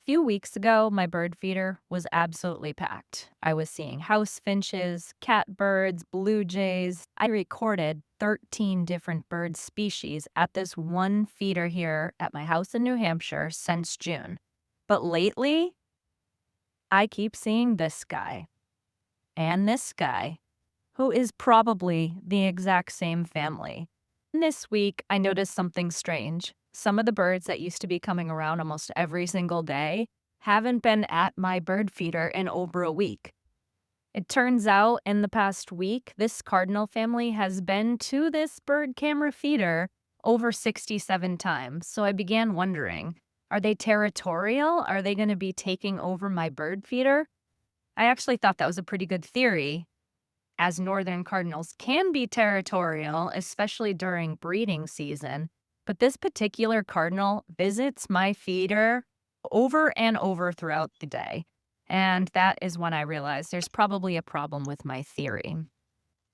Few weeks ago, my bird feeder was absolutely packed. I was seeing house finches, catbirds, blue jays. I recorded 13 different bird species at this one feeder here at my house in New Hampshire since June. But lately, I keep seeing this guy and this guy, who is probably the exact same family. And this week, I noticed something strange. Some of the birds that used to be coming around almost every single day haven't been at my bird feeder in over a week. It turns out in the past week, this cardinal family has been to this bird camera feeder over 67 times. So I began wondering, are they territorial? Are they going to be taking over my bird feeder? I actually thought that was a pretty good theory, as northern cardinals can be territorial, especially during breeding season. But this particular cardinal visits my feeder over and over throughout the day. And that is when I realized there's probably a problem with my theory.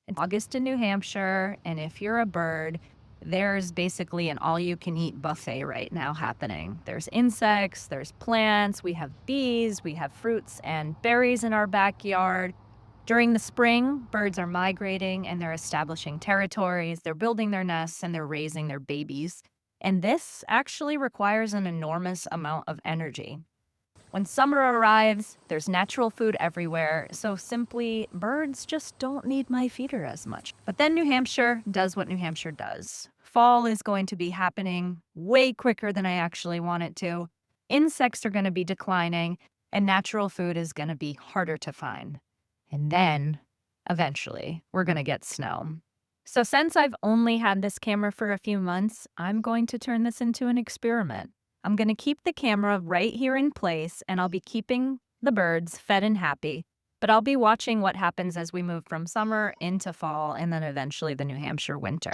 It's August in New Hampshire, and if you're a bird, there's basically an all you can eat buffet right now happening. There's insects, there's plants, we have bees, we have fruits and berries in our backyard. During the spring, birds are migrating and they're establishing territories, they're building their nests, and they're raising their babies. And this actually requires an enormous amount of energy. When summer arrives, there's natural food everywhere, so simply, birds just don't need my feeder as much. But then New Hampshire does what New Hampshire does. Fall is going to be happening way quicker than I actually want it to. Insects are going to be declining, and natural food is going to be harder to find. And then, eventually, we're going to get snow. So since I've only had this camera for a few months, I'm going to turn this into an experiment. I'm going to keep the camera right here in place, and I'll be keeping the birds fed and happy. But I'll be watching what happens as we move from summer into fall and then eventually the New Hampshire winter.